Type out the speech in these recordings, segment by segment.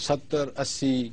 70-80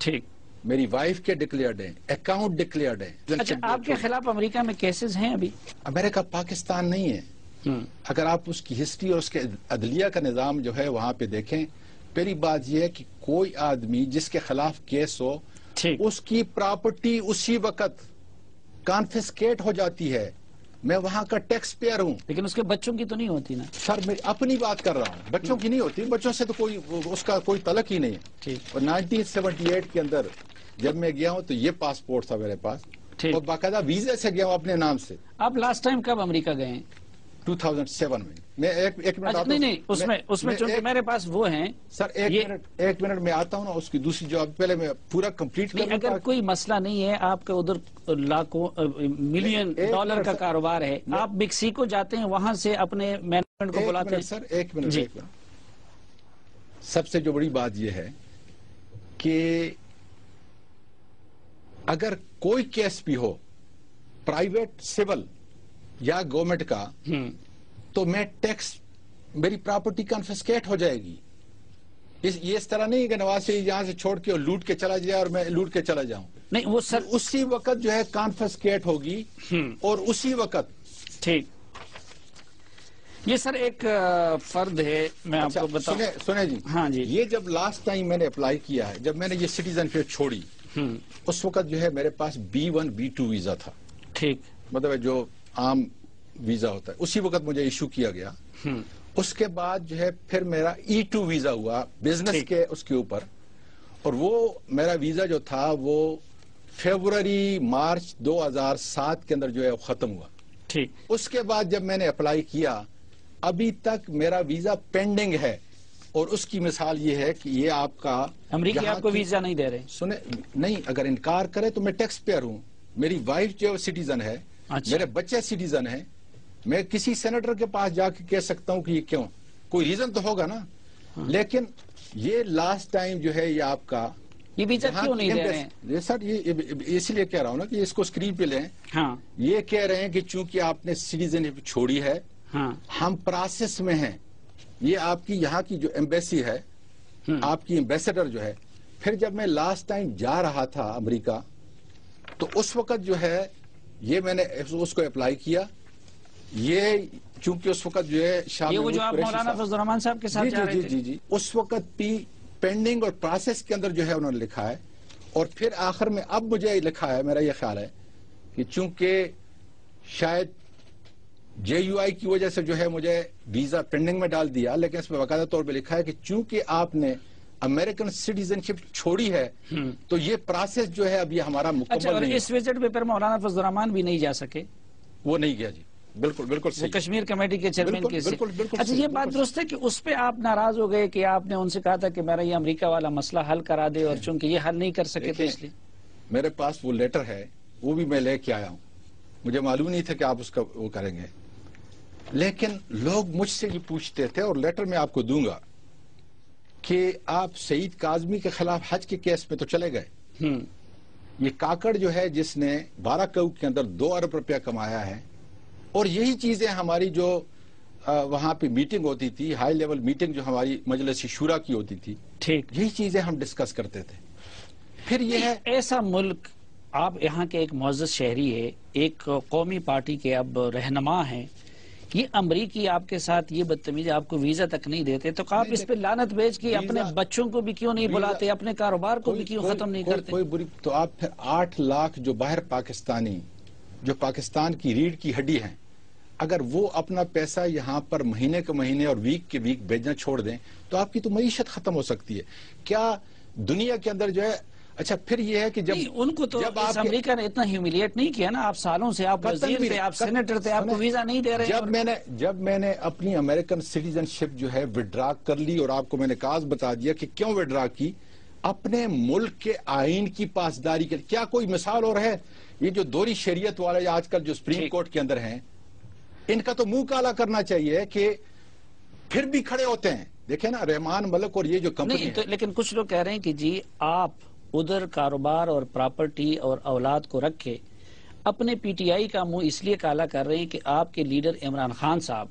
ٹھیک. میری وائف کے ڈکلیئرڈ ہیں, اکاؤنٹ ڈکلیئرڈ ہیں. اچھا, آپ کے خلاف امریکہ میں کیسز ہیں ابھی؟ امریکہ پاکستان نہیں ہے. اگر آپ اس کی ہسٹری اور اس کے عدلیہ کا نظام جو ہے وہاں پہ دیکھیں, پہلی بات یہ ہے کہ کوئی آدمی جس کے خلاف کیس ہو اس کی پراپرٹی اسی وقت کانفسکیٹ ہو جاتی ہے. میں وہاں کا ٹیکس پیئر ہوں. لیکن اس کے بچوں کی تو نہیں ہوتی نا سر, میں اپنی بات کر رہا ہوں, بچوں کی نہیں ہوتی. بچوں سے تو کوئی اس کا کوئی تعلق ہی نہیں ہے. اور 1978 کے اندر جب میں گیا ہوں تو یہ پاسپورٹ تھا میرے پاس, اور باقاعدہ ویزے سے گیا ہوں اپنے نام سے. آپ لاسٹ ٹائم کب امریکہ گئے ہیں؟ 2007 میں. میں ایک منٹ آتا ہوں. نہیں, اس میں چونکہ میرے پاس وہ ہیں. سر ایک منٹ میں آتا ہوں نا, اس کی دوسری جواب پہلے میں پورا کمپلیٹ کروں. اگر کوئی مسئلہ نہیں ہے, آپ کا ادھر لاکھوں ملین ڈالر کا کاروبار ہے, آپ میکسیکو جاتے ہیں, وہاں سے اپنے مینجمنٹ کو بلاتے ہیں. سر ایک منٹ. سب سے جو بڑی بات یہ ہے کہ اگر کوئی کیس بھی ہو, پرائیویٹ, سول یا گورنمنٹ کا, تو میں ٹیکس, میری پراپرٹی کنفسکیٹ ہو جائے گی. یہ اس طرح نہیں کہ نواز شریف یہاں سے چھوڑ کے اور لوٹ کے چلا جائے اور میں لوٹ کے چلا جاؤں. نہیں, وہ سر اسی وقت جو ہے کانفسکیٹ ہوگی اور اسی وقت. ٹھیک. یہ سر ایک فرد ہے, میں آپ کو بتاؤں. سنیں جی. ہاں جی. یہ جب لاسٹ ٹائم میں نے اپلائی کیا ہے, جب میں نے یہ سٹیزن شپ چھوڑی, اس وقت جو ہے میرے پاس B1 B2 ویزا تھا. ٹھیک. مطلب جو عام ویزا ہوتا ہے, اسی وقت مجھے ایشو کیا گیا. اس کے بعد جو ہے پھر میرا E2 ویزا ہوا بزنس کے اس کے اوپر, اور وہ میرا ویزا جو تھا وہ فیبروری مارچ 2007 کے اندر جو ہے ختم ہوا. ٹھیک. اس کے بعد جب میں نے اپلائی کیا, ابھی تک میرا ویزا پینڈنگ ہے. اور اس کی مثال یہ ہے کہ یہ آپ کا امریکہ آپ کو ویزا نہیں دے رہے. سنیں, نہیں, اگر انکار کرے تو میں ٹیکس پیئر ہوں. میری وائف جو سٹیزن ہے, میرے بچے سٹیزن ہیں. میں کسی سینیٹر کے پاس جا کے کہہ سکتا ہوں کہ یہ کیوں, کوئی ریزن تو ہوگا نا. لیکن یہ لاسٹ ٹائم جو ہے یہ آپ کا یہ ویزا کیوں نہیں دے رہے ہیں؟ سر یہ اس لیے کہہ رہا ہوں نا کہ اس کو اسکرین پہ لیں. یہ کہہ رہے ہیں کہ چونکہ آپ نے سٹیزن چھوڑی ہے, ہم پروسیس میں ہیں. یہ آپ کی یہاں کی جو ایمبیسی ہے, آپ کی ایمبیسڈر جو ہے. پھر جب میں لاسٹ ٹائم جا رہا تھا امریکہ, تو اس وقت جو ہے یہ میں نے اس کو اپلائی کیا. یہ چونکہ اس وقت جو ہے یہ وہ جو آپ مولانا فضل الرحمان صاحب کے ساتھ جا رہے تھے, جی اس وقت بھی پینڈنگ اور پروسیس کے اندر جو ہے انہوں نے لکھا ہے. اور پھر آخر میں اب مجھے لکھا ہے, میرا یہ خیال ہے کہ چونکہ شاید JUI کی وجہ سے جو ہے مجھے ویزا پینڈنگ میں ڈال دیا, لیکن اس میں باقاعدہ طور پہ لکھا ہے کہ چونکہ آپ نے امریکن سٹیزن شپ چھوڑی ہے تو یہ پروسیس جو ہے اب یہ ہمارا مکمل نہیں ہے. اس وزٹ پہ پھر مولانا فضل الرحمان بھی نہیں جا سکے. وہ نہیں گیا جی. بالکل صحیح. کشمیر کمیٹی کے چیئرمین کے. اچھا, یہ بات درست ہے کہ اس پہ آپ ناراض ہو گئے کہ آپ نے ان سے کہا تھا کہ میرا یہ امریکہ والا مسئلہ حل کرا دے, اور چونکہ یہ حل نہیں کر سکے تو اس لیے. میرے پاس وہ لیٹر ہے, وہ بھی میں لے کے آیا ہوں. مجھے معلوم نہیں تھا کہ آپ اس کا وہ کریں گے, لیکن لوگ مجھ سے یہ پوچھتے تھے, اور لیٹر میں آپ کو دوں گا, کہ آپ سعید کاظمی کے خلاف حج کے کیس میں تو چلے گئے. یہ کاکڑ جو ہے جس نے 12 کروڑ کے اندر 2 ارب روپیہ کمایا ہے, اور یہی چیزیں ہماری جو وہاں پہ میٹنگ ہوتی تھی, ہائی لیول میٹنگ جو ہماری مجلس شورا کی ہوتی تھی, ٹھیک, یہی چیزیں ہم ڈسکس کرتے تھے. پھر یہ ہے ایسا ملک, آپ یہاں کے ایک معزز شہری ہے, ایک قومی پارٹی کے اب رہنما ہیں, یہ امریکی آپ کے ساتھ یہ بدتمیزی, آپ کو ویزا تک نہیں دیتے, تو آپ اس پہ لعنت بھیج کے اپنے بچوں کو بھی کیوں نہیں بلاتے, اپنے کاروبار کو بھی کیوں ختم نہیں کرتے؟ کوئی بری, تو آپ پھر 8 لاکھ جو باہر پاکستانی, جو پاکستان کی ریڑھ کی ہڈی ہیں, اگر وہ اپنا پیسہ یہاں پر مہینے کے مہینے اور ویک کے ویک بھیجنا چھوڑ دیں, تو آپ کی تو معیشت ختم ہو سکتی ہے. کیا دنیا کے اندر جو ہے. اچھا, پھر یہ ہے کہ جب ان کو تو امریکہ نے اتنا ہیوملیٹ نہیں کیا نا, آپ سالوں سے آپ وزیر تھے, آپ سینیٹر تھے, آپ کو ویزا نہیں دے رہے. جب میں نے اپنی امریکن سٹیزن شپ جو ہے وڈرا کر لی, اور آپ کو میں نے کاز بتا دیا کہ کیوں وڈرا کی, اپنے ملک کے آئین کی پاسداری کے. کیا کوئی مثال اور ہے؟ یہ جو دوہری شریعت والے آج کل جو سپریم کورٹ کے اندر ہیں, ان کا تو منہ کالا کرنا چاہیے کہ پھر بھی کھڑے ہوتے ہیں. دیکھیں نا, رحمان ملک اور یہ جو کمپنی ہے. لیکن کچھ لوگ کہہ رہے ہیں کہ جی آپ ادھر کاروبار اور پراپرٹی اور اولاد کو رکھ کے اپنے PTI کا منہ اس لیے کالا کر رہے ہیں کہ آپ کے لیڈر عمران خان صاحب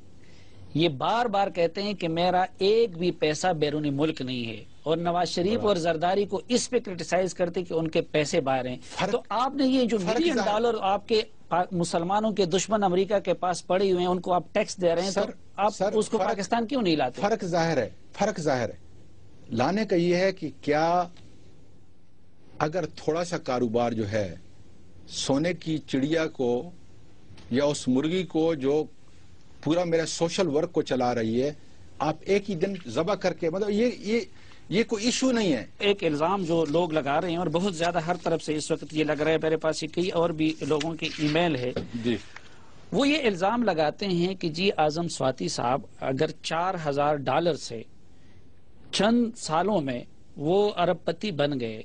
یہ بار بار کہتے ہیں کہ میرا ایک بھی پیسہ بیرونی ملک نہیں ہے، اور نواز شریف اور زرداری کو اس پہ کرٹیسائز کرتے کہ ان کے پیسے باہر ہیں. تو آپ نے یہ جو $1 ملین آپ کے مسلمانوں کے دشمن امریکہ کے پاس پڑے ہوئے ہیں، ان کو آپ ٹیکس دے رہے ہیں، تو آپ اس کو پاکستان کیوں نہیں لاتے؟ فرق ظاہر ہے. لانے کا یہ ہے کہ کیا اگر تھوڑا سا کاروبار جو ہے سونے کی چڑیا کو یا اس مرغی کو جو پورا میرا سوشل ورک کو چلا رہی ہے، آپ ایک ہی دن ذبح کر کے، مطلب یہ کوئی ایشو نہیں ہے. ایک الزام جو لوگ لگا رہے ہیں اور بہت زیادہ ہر طرف سے اس وقت یہ لگ رہا ہے، میرے پاس کئی اور بھی لوگوں کی ای میل ہے، وہ یہ الزام لگاتے ہیں کہ جی اعظم سواتی صاحب اگر $4,000 سے چند سالوں میں وہ ارب پتی بن گئے،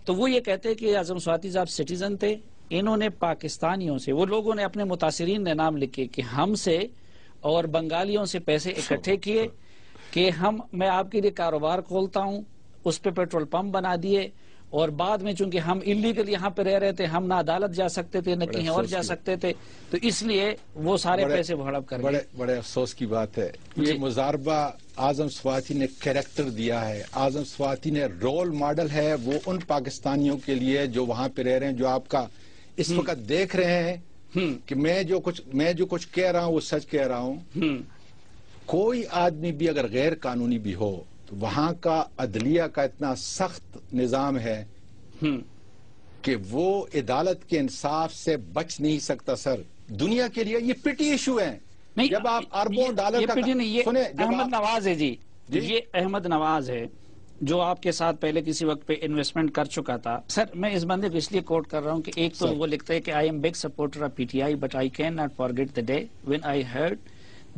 تو وہ یہ کہتے ہیں کہ اعظم سواتی صاحب سٹیزن تھے، انہوں نے پاکستانیوں سے، وہ لوگوں نے اپنے متاثرین نے نام لکھے کہ ہم سے اور بنگالیوں سے پیسے اکٹھے کیے کہ میں آپ کے لیے کاروبار کھولتا ہوں، اس پہ پیٹرول پمپ بنا دیے، اور بعد میں چونکہ ہم انلیگل یہاں پہ رہ رہے تھے، ہم نہ عدالت جا سکتے تھے نہ کہیں اور جا سکتے تھے، تو اس لیے وہ سارے پیسے ہڑپ کر گئے. بڑے افسوس کی بات ہے یہ مضاربہ اعظم سواتی نے کریکٹر دیا ہے. اعظم سواتی نے رول ماڈل ہے وہ ان پاکستانیوں کے لیے جو وہاں پہ رہ رہے ہیں، جو آپ کا اس وقت دیکھ رہے ہیں کہ میں جو کچھ کہہ رہا ہوں وہ سچ کہہ رہا ہوں. کوئی آدمی بھی اگر غیر قانونی بھی ہو تو وہاں کا عدلیہ کا اتنا سخت نظام ہے کہ وہ عدالت کے انصاف سے بچ نہیں سکتا. سر دنیا کے لیے یہ پٹی ایشو ہے. جب آپ اربوں ڈالر کا احمد نواز ہے جی، یہ احمد نواز ہے جو آپ کے ساتھ پہلے کسی وقت پہ انویسٹمنٹ کر چکا تھا. سر میں اس بندے کو اس لیے کوٹ کر رہا ہوں کہ ایک تو وہ لکھتا ہے کہ I am big supporter of P T I but I can not forget the day when I heard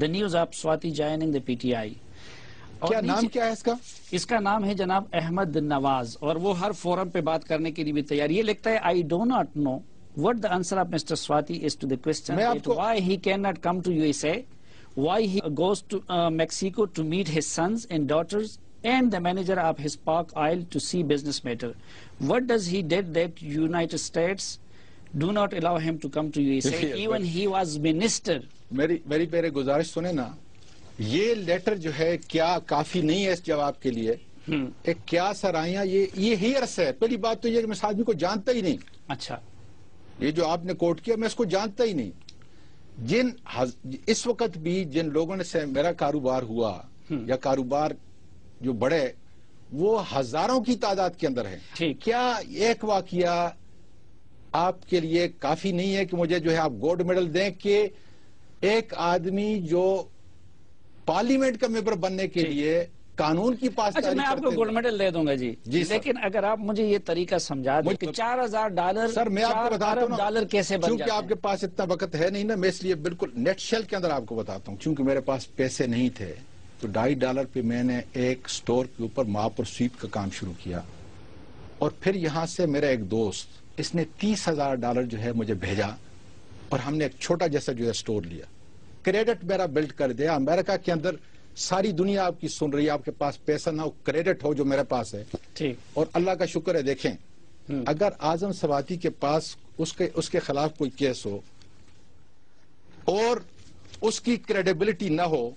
the news of Swati joining the P T I. کیا نام کیا ہے اس کا؟ اس کا نام ہے جناب احمد نواز، اور وہ ہر فورم پہ بات کرنے کے لیے بھی تیار. یہ لکھتا ہے I do not know what the answer of Mr. Swati is to the question why he cannot come to USA, why he goes to Mexico to meet his sons and daughters and the manager of his Park Oil to see business matter. What does he did that United States do not allow him to come to USA even he was minister. میری پہلے گزارش سنیں نا، یہ letter جو ہے کیا کافی نہیں ہے اس جواب کے لیے؟ ایک کیا سرائیاں یہ ہیئرس ہے. پہلی بات تو یہ کہ میں اس آدمی کو جانتا ہی نہیں. اچھا، یہ جو آپ نے کوٹ کیا میں اس کو جانتا ہی نہیں. اس وقت بھی جن لوگوں نے سے میرا کاروبار ہوا یا کاروبار جو بڑے، وہ ہزاروں کی تعداد کے اندر ہے. کیا ایک واقعہ آپ کے لیے کافی نہیں ہے کہ مجھے جو ہے آپ گولڈ میڈل دیں کہ ایک آدمی جو پارلیمنٹ کا ممبر بننے کے لیے قانون کی پاسداری کرتے ہیں؟ میں آپ کو گولڈ میڈل دے دوں گا جی، لیکن اگر آپ مجھے یہ طریقہ سمجھا دیں کہ $4,000 سر میں آپ کو بتاتا ہوں ڈالر کیسے بن جاتے ہیں. چونکہ آپ کے پاس اتنا وقت ہے نہیں نا، میں اس لیے بالکل نیٹ شیل کے اندر آپ کو بتاتا ہوں. چونکہ میرے پاس پیسے نہیں تھے تو $2.5 پہ میں نے ایک سٹور کے اوپر ماپ اور سویپ کا کام شروع کیا، اور پھر یہاں سے میرا ایک دوست اس نے $30,000 جو ہے مجھے بھیجا، اور ہم نے ایک چھوٹا جیسا جو ہے سٹور لیا. کریڈٹ میرا بلڈ کر دیا. امریکہ کے اندر ساری دنیا آپ کی سن رہی ہے، آپ کے پاس پیسہ نہ ہو، کریڈٹ ہو جو میرے پاس ہے. اور اللہ کا شکر ہے، دیکھیں اگر اعظم سواتی کے پاس اس کے خلاف کوئی کیس ہو اور اس کی کریڈیبلٹی نہ ہو،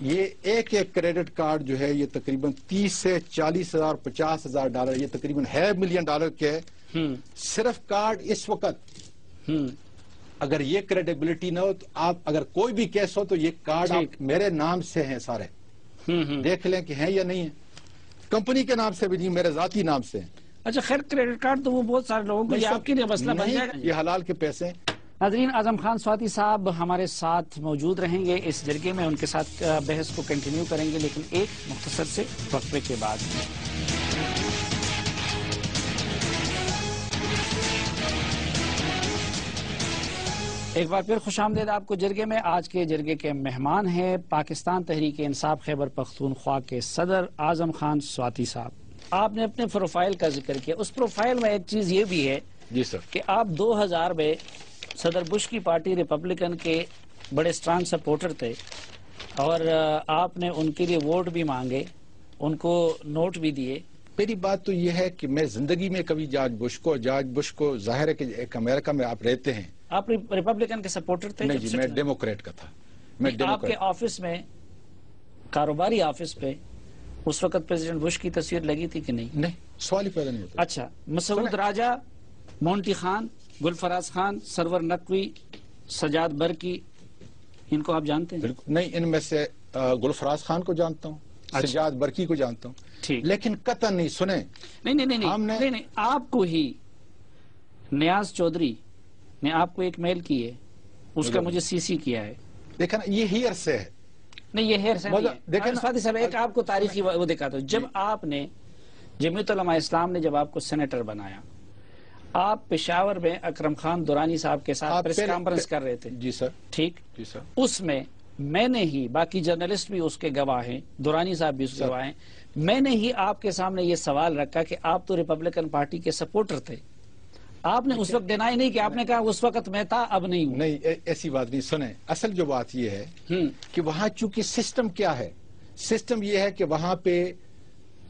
یہ ایک کریڈٹ کارڈ جو ہے یہ تقریباً 30 سے 40,000 $50,000 یہ تقریباً $500 ملین کے صرف کارڈ. اس وقت اگر یہ کریڈیبلٹی نہ ہو تو آپ اگر کوئی بھی کیس ہو تو یہ کارڈ میرے نام سے ہیں سارے، دیکھ لیں کہ ہیں یا نہیں ہیں. کمپنی کے نام سے بھی نہیں، میرے ذاتی نام سے. اچھا خیر، کریڈٹ کارڈ تو وہ بہت سارے لوگوں کو، یہ آپ کے لیے مسئلہ بن جائے گا. یہ حلال کے پیسے ہیں. ناظرین، اعظم خان سواتی صاحب ہمارے ساتھ موجود رہیں گے اس جرگے میں، ان کے ساتھ بحث کو کنٹینیو کریں گے، لیکن ایک مختصر سے وقفے کے بعد. ایک بار پھر خوش آمدید آپ کو جرگے میں. آج کے جرگے کے مہمان ہیں پاکستان تحریک انصاف خیبر پختونخوا کے صدر اعظم خان سواتی صاحب. آپ نے اپنے پروفائل کا ذکر کیا، اس پروفائل میں ایک چیز یہ بھی ہے جی سر کہ آپ 2000 میں صدر بش کی پارٹی ریپبلکن کے بڑے سٹرانگ سپورٹر تھے، اور آپ نے ان کے لیے ووٹ بھی مانگے، ان کو نوٹ بھی دیے. میری بات تو یہ ہے کہ میں زندگی میں کبھی جارج بش کو ظاہر ہے کہ ایک امریکہ میں آپ رہتے ہیں. آپ ریپبلکن کے سپورٹر تھے؟ نہیں جی، میں ڈیموکریٹ کا تھا. میں آپ کے ڈیموکریٹ آفس میں، کاروباری آفس پہ اس وقت پریزیڈنٹ بش کی تصویر لگی تھی کہ نہیں؟ نہیں، سوال ہی پیدا نہیں ہوتا. اچھا، مسعود راجہ، مونٹی خان، گلفراز خان، سرور نقوی، سجاد برکی، ان کو آپ جانتے ہیں؟ بالکل نہیں، ان میں سے گلفراز خان کو جانتا ہوں، سجاد برکی کو جانتا ہوں، ٹھیک، لیکن قطعا نہیں. سنیں، نہیں، آپ کو ہی نیاز چودھری نے آپ کو ایک میل کی ہے، اس کا مجھے سی سی کیا ہے. دیکھا نا، یہ ہیر سے ہے. نہیں، یہ ہیر سے نہیں ہے. دیکھیں نا، صاحب ایک آپ کو تاریخی وہ دکھاتا ہوں. جب آپ نے جمعیت علماء اسلام نے جب آپ کو سینیٹر بنایا، آپ پشاور میں اکرم خان دورانی صاحب کے ساتھ پریس کانفرنس کر رہے تھے. جی سر. ٹھیک، جی سر. اس میں نے ہی، باقی جرنلسٹ بھی اس کے گواہ ہیں، دورانی صاحب بھی اس کے گواہ ہیں، میں نے ہی آپ کے سامنے یہ سوال رکھا کہ آپ تو ریپبلکن پارٹی کے سپورٹر تھے. آپ نے اس وقت ڈینائی نہیں کہ آپ نے کہا اس وقت میں تھا، اب نہیں ہوں. نہیں، ایسی بات نہیں. سنیں، اصل جو بات یہ ہے کہ وہاں چونکہ سسٹم کیا ہے، سسٹم یہ ہے کہ وہاں پہ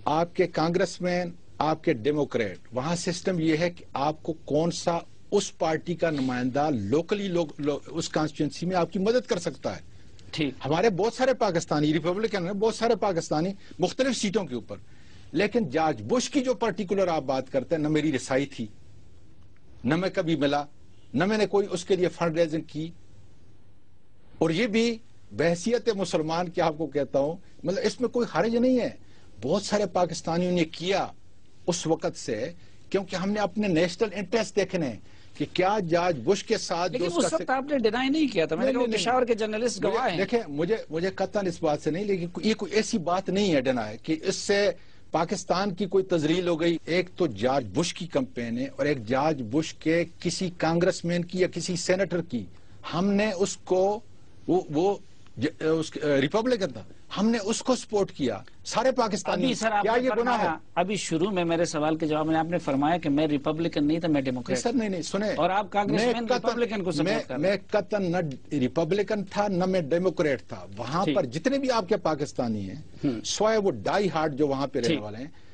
آپ کے کانگریس مین، آپ کے ڈیموکریٹ، وہاں سسٹم یہ ہے کہ آپ کو کون سا اس پارٹی کا نمائندہ لوکلی اس کانسٹیچوئنسی میں آپ کی مدد کر سکتا ہے. ٹھیک، ہمارے بہت سارے پاکستانی ریپبلکن ہیں، بہت سارے پاکستانی مختلف سیٹوں کے اوپر، لیکن جارج بش کی جو پرٹیکولر آپ بات کرتے ہیں، نہ میری رسائی تھی، نہ میں کبھی ملا، نہ میں نے کوئی اس کے لیے فنڈ ریزنگ کی. اور یہ بھی بحیثیت مسلمان کی آپ کو کہتا ہوں، مطلب اس میں کوئی حرج نہیں ہے. بہت سارے پاکستانیوں نے کیا اس وقت سے، کیونکہ ہم نے اپنے نیشنل انٹرسٹ دیکھنے کہ کیا جارج بش کے ساتھ لیکن اس وقت آپ نے ڈینائی نہیں کیا تھا. میں نے کہا پشاور کے جرنلسٹ گواہ ہیں. دیکھیں، مجھے قطعاً اس بات سے نہیں، لیکن یہ کوئی ایسی بات نہیں ہے ڈینائی کہ اس سے پاکستان کی کوئی تزلیل ہو گئی. ایک تو جارج بش کی کمپین ہے اور ایک جارج بش کے کسی کانگریس مین کی یا کسی سینیٹر کی. ہم نے اس کو وہ ریپبلکن تھا، ہم نے اس کو سپورٹ کیا، سارے پاکستانی. ابھی سر آپ کیا نے یہ گناہ ہے؟ ابھی شروع میں میرے سوال کے جواب میں آپ نے فرمایا کہ میں ریپبلکن نہیں تھا، میں ڈیموکریٹ. سر نہیں سنیں، اور آپ کانگریس مین ریپبلکن کو سپورٹ کر رہے ہیں. میں قطعاً نہ ریپبلکن تھا نہ میں ڈیموکریٹ تھا. وہاں پر جتنے بھی آپ کے پاکستانی ہیں، سوائے وہ ڈائی ہارڈ جو وہاں پہ رہنے والے ہیں،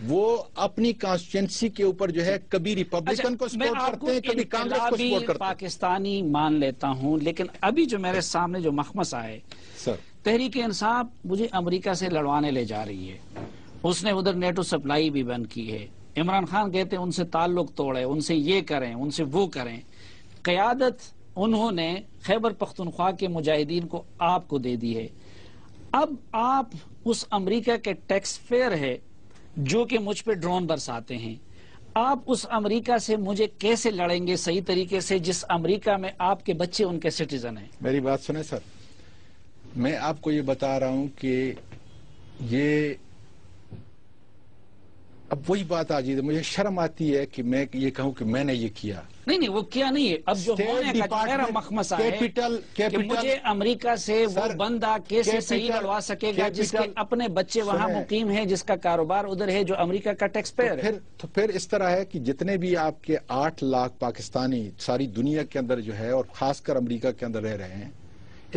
وہ اپنی کانسٹیچوئنسی کے اوپر جو ہے کبھی ریپبلکن کو سپورٹ کرتے ہیں، کبھی کانگریس کو سپورٹ کرتے ہیں. پاکستانی مان لیتا ہوں، لیکن ابھی جو میرے سامنے جو مخمص آئے، سر تحریک انصاف مجھے امریکہ سے لڑوانے لے جا رہی ہے. اس نے ادھر نیٹو سپلائی بھی بند کی ہے. عمران خان کہتے ہیں ان سے تعلق توڑے، ان سے یہ کریں، ان سے وہ کریں. قیادت انہوں نے خیبر پختونخوا کے مجاہدین کو آپ کو دے دی ہے. اب آپ اس امریکہ کے ٹیکس فیئر ہے جو کہ مجھ پہ ڈرون برساتے ہیں. آپ اس امریکہ سے مجھے کیسے لڑیں گے صحیح طریقے سے جس امریکہ میں آپ کے بچے ان کے سٹیزن ہیں؟ میری بات سنیں سر، میں آپ کو یہ بتا رہا ہوں کہ یہ اب وہی بات آ جائے. مجھے شرم آتی ہے کہ میں یہ کہوں کہ میں نے یہ کیا. نہیں وہ کیا نہیں ہے. اب جو ہونے کا میرا مخمصہ ہے کہ مجھے امریکہ سے وہ بندہ کیسے صحیح لڑوا سکے گا جس کے اپنے بچے وہاں مقیم ہیں، جس کا کاروبار ادھر ہے، جو امریکہ کا ٹیکس پیئر ہے. تو پھر اس طرح ہے کہ جتنے بھی آپ کے 8 لاکھ پاکستانی ساری دنیا کے اندر جو ہے اور خاص کر امریکہ کے اندر رہ رہے ہیں،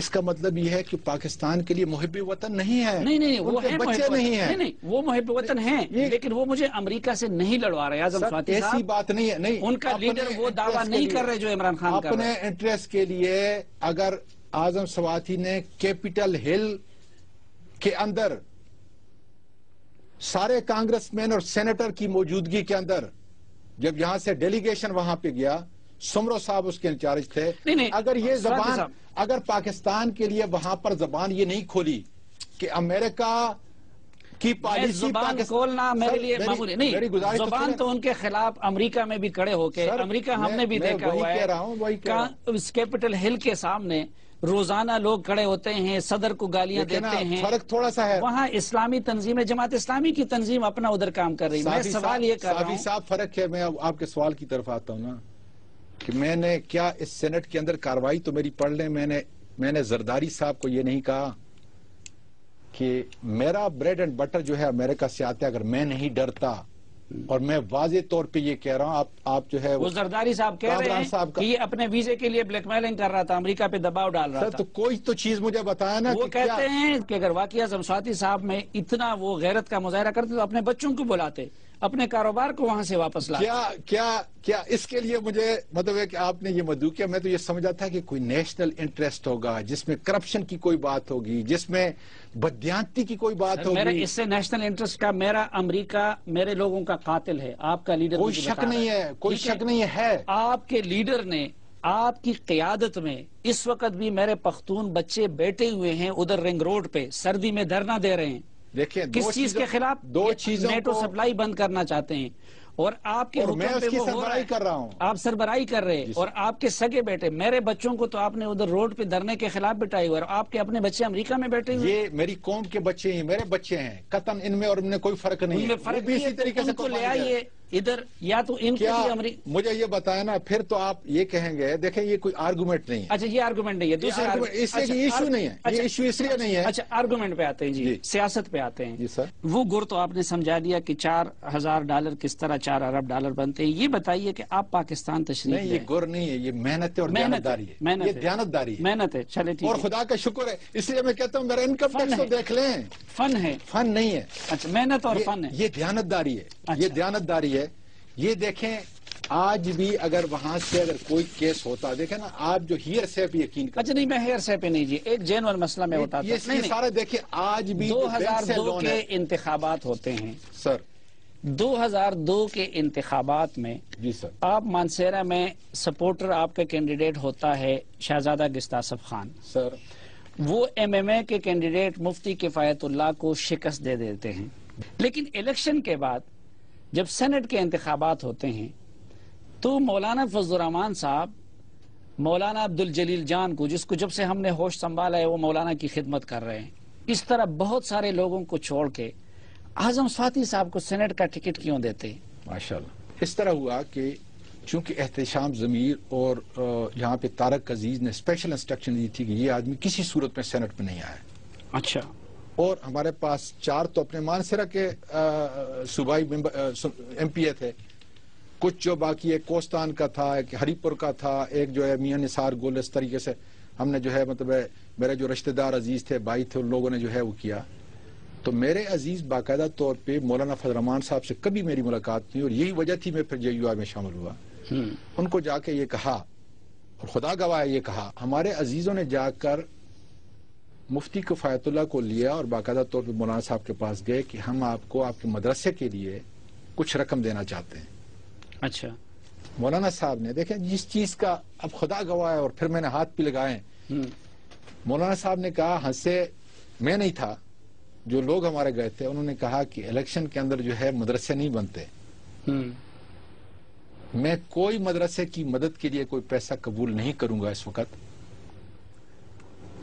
اس کا مطلب یہ ہے کہ پاکستان کے لیے محب وطن نہیں ہے. نہیں وہ بچے نہیں ہیں. نہیں وہ محب وطن ہیں، لیکن وہ مجھے امریکہ سے نہیں لڑوا رہے. اعظم سواتی صاحب، ایسی بات نہیں ہے. نہیں، ان کا لیڈر وہ دعویٰ نہیں کر رہے جو عمران خان کر رہے. اپنے انٹرسٹ کے لیے اگر اعظم سواتی نے کیپٹل ہل کے اندر سارے کانگریس مین اور سینیٹر کی موجودگی کے اندر جب یہاں سے ڈیلیگیشن وہاں پہ گیا، سمرو صاحب اس کے انچارج تھے، اگر یہ زبان اگر پاکستان کے لیے وہاں پر زبان یہ نہیں کھولی کہ امریکہ کی پالیسی زبان کھولنا میرے لیے معمولی نہیں. زبان تو ان کے خلاف امریکہ میں بھی کھڑے ہو کے، امریکہ ہم نے بھی دیکھا ہوا ہے، کیپٹل ہل کے سامنے روزانہ لوگ کھڑے ہوتے ہیں، صدر کو گالیاں دیتے ہیں. فرق تھوڑا سا ہے. وہاں اسلامی تنظیمیں، جماعت اسلامی کی تنظیم اپنا ادھر کام کر رہی ہے. میں سوال یہ کر رہا ہوں صاحب، فرق ہے. میں آپ کے سوال کی طرف آتا ہوں نا کہ میں نے کیا اس سینٹ کے اندر کاروائی تو میری پڑھ لیں. میں نے زرداری صاحب کو یہ نہیں کہا کہ میرا بریڈ اینڈ بٹر جو ہے امریکہ سے آتا ہے. اگر میں نہیں ڈرتا، اور میں واضح طور پہ یہ کہہ رہا ہوں، آپ جو ہے وہ زرداری صاحب کہہ رہے ہیں کہ یہ اپنے ویزے کے لیے بلیک میلنگ کر رہا تھا، امریکہ پہ دباؤ ڈال رہا تھا. تو کوئی تو چیز مجھے بتایا نا. وہ کہتے ہیں کہ اگر واقعہ اعظم سواتی صاحب میں اتنا وہ غیرت کا مظاہرہ کرتے تو اپنے بچوں کو بلاتے. اپنے کاروبار کو وہاں سے واپس لا. کیا اس کے لیے مجھے مطلب ہے کہ آپ نے یہ مدعو کیا؟ میں تو یہ سمجھا تھا کہ کوئی نیشنل انٹرسٹ ہوگا جس میں کرپشن کی کوئی بات ہوگی، جس میں بددیانتی کی کوئی بات ہوگی. میرا اس سے نیشنل انٹرسٹ کا، میرا امریکہ میرے لوگوں کا قاتل ہے. آپ کا لیڈر کوئی شک نہیں ہے، کوئی شک نہیں ہے. آپ کے لیڈر نے آپ کی قیادت میں اس وقت بھی میرے پختون بچے بیٹھے ہوئے ہیں ادھر رنگ روڈ پہ، سردی میں دھرنا دے رہے ہیں. دیکھیں کس چیز کے خلاف؟ دو چیزوں نیٹو سپلائی بند کرنا چاہتے ہیں، اور آپ کے اور میں اس کی سربراہی کر رہا ہوں. آپ سربراہی کر رہے ہیں، اور آپ کے سگے بیٹے میرے بچوں کو تو آپ نے ادھر روڈ پہ دھرنے کے خلاف بٹھائے ہوئے، اور آپ کے اپنے بچے امریکہ میں بیٹھے ہوئے. یہ میری قوم کے بچے ہیں، میرے بچے ہیں، قطعاً ان میں اور ان میں کوئی فرق نہیں ہے. فرق بھی اسی طریقے سے لے آئیے ادھر، یا تو ان کو مجھے یہ بتایا نا، پھر تو آپ یہ کہیں گے. دیکھیں یہ کوئی آرگومنٹ نہیں ہے. اچھا یہ آرگومنٹ نہیں ہے، دوسرے اس لیے ایشو نہیں ہے، یہ ایشو اس لیے نہیں ہے. اچھا آرگومنٹ پہ آتے ہیں جی، سیاست پہ آتے ہیں. جی سر. وہ گر تو آپ نے سمجھا دیا کہ $4,000 کس طرح $4 ارب بنتے ہیں. یہ بتائیے کہ آپ پاکستان تشریف نہیں، یہ گر نہیں ہے، یہ محنت ہے اور دیانتداری ہے. یہ دیانتداری ہے، محنت ہے. چلے ٹھیک اور خدا کا شکر ہے. اس لیے میں کہتا ہوں میرا انکم ٹیکس تو دیکھ لیں. فن ہے، فن نہیں ہے. اچھا محنت اور فن ہے. یہ دیانتداری ہے، یہ دیانتداری ہے. یہ دیکھیں آج بھی اگر وہاں سے اگر کوئی کیس ہوتا، دیکھیں نا آپ جو ہیئر سے پہ یقین کریں. اچھا نہیں، میں ہیئر سے پہ نہیں جی، ایک جینوئن مسئلہ میں ہوتا تھا. یہ سارا دیکھیں آج بھی 2002 کے انتخابات ہوتے ہیں سر. 2002 کے انتخابات میں جی سر، آپ مانسیرا میں سپورٹر آپ کا کینڈیڈیٹ ہوتا ہے شہزادہ گستاصف خان سر. وہ MMA کے کینڈیڈیٹ مفتی کفایت اللہ کو شکست دے دیتے ہیں. لیکن الیکشن کے بعد جب سینٹ کے انتخابات ہوتے ہیں تو مولانا فضل الرحمان صاحب مولانا عبدالجلیل جان کو، جس کو جب سے ہم نے ہوش سنبھالا ہے وہ مولانا کی خدمت کر رہے ہیں، اس طرح بہت سارے لوگوں کو چھوڑ کے اعظم فاتح صاحب کو سینٹ کا ٹکٹ کیوں دیتے ہیں؟ ماشاءاللہ اس طرح ہوا کہ چونکہ احتشام ضمیر اور یہاں پہ طارق عزیز نے اسپیشل انسٹرکشن دی تھی کہ یہ آدمی کسی صورت میں سینٹ میں نہیں آئے. اچھا. اور ہمارے پاس 4 تو اپنے مانسیرا کے صوبائی MP تھے، کچھ جو باقی ایک کوستان کا تھا، ایک ہری پور کا تھا، ایک جو ہے میاں نثار گل. اس طریقے سے ہم نے جو ہے مطلب میرے جو رشتہ دار عزیز تھے، بھائی تھے، ان لوگوں نے جو ہے وہ کیا. تو میرے عزیز باقاعدہ طور پہ مولانا فضل الرحمان صاحب سے کبھی میری ملاقات نہیں، اور یہی وجہ تھی میں پھر JUI میں شامل ہوا. ان کو جا کے یہ کہا، اور خدا گواہ یہ کہا، ہمارے عزیزوں نے جا کر مفتی کفایت اللہ کو لیا اور باقاعدہ طور پہ مولانا صاحب کے پاس گئے کہ ہم آپ کو آپ کے مدرسے کے لیے کچھ رقم دینا چاہتے ہیں. اچھا. مولانا صاحب نے دیکھیں جس چیز کا اب خدا گواہ ہے، اور پھر میں نے ہاتھ بھی لگائے. مولانا صاحب نے کہا، ہنسے، میں نہیں تھا، جو لوگ ہمارے گئے تھے انہوں نے کہا کہ الیکشن کے اندر جو ہے مدرسے نہیں بنتے. میں کوئی مدرسے کی مدد کے لیے کوئی پیسہ قبول نہیں کروں گا اس وقت،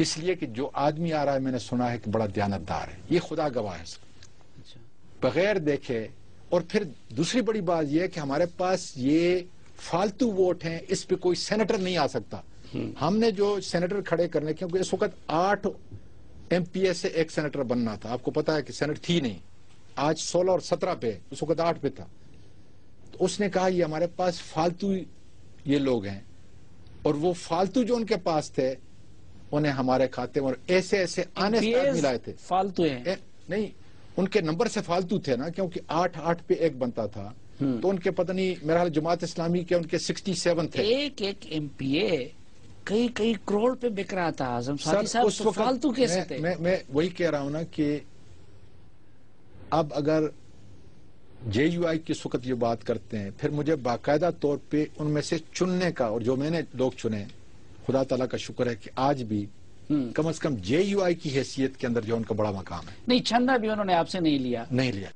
اس لیے کہ جو آدمی آ رہا ہے میں نے سنا ہے کہ بڑا دیانتدار ہے. یہ خدا گواہ ہے، بغیر دیکھے. اور پھر دوسری بڑی بات یہ ہے کہ ہمارے پاس یہ فالتو ووٹ ہیں، اس پہ کوئی سینیٹر نہیں آ سکتا. ہم نے جو سینیٹر کھڑے کرنے، کیونکہ اس وقت 8 MPA سے ایک سینیٹر بننا تھا. آپ کو پتا ہے کہ سینٹ تھی نہیں، آج 16 اور 17 پہ، اس وقت 8 پہ تھا. تو اس نے کہا یہ ہمارے پاس فالتو یہ لوگ ہیں، اور وہ فالتو جو ان کے پاس تھے انہیں ہمارے کھاتے اور ایسے آنے ملائے تھے. فالتو ہیں نہیں، ان کے نمبر سے فالتو تھے نا، کیونکہ 8 پہ ایک بنتا تھا. تو ان کے پتہ نہیں، میرا حال جماعت اسلامی کے ان کے 67 تھے. ایک MPA کئی کروڑ پہ بک رہا تھا. اعظم فاتح صاحب تو فالتو کیسے تھے؟ میں وہی کہہ رہا ہوں نا کہ اب اگر JUI کی اس وقت یہ بات کرتے ہیں، پھر مجھے باقاعدہ طور پہ ان میں سے چننے کا، اور جو میں نے لوگ چنے، خدا تعالیٰ کا شکر ہے کہ آج بھی کم از کم JUI کی حیثیت کے اندر جو ان کا بڑا مقام ہے. نہیں، چندہ بھی انہوں نے آپ سے نہیں لیا.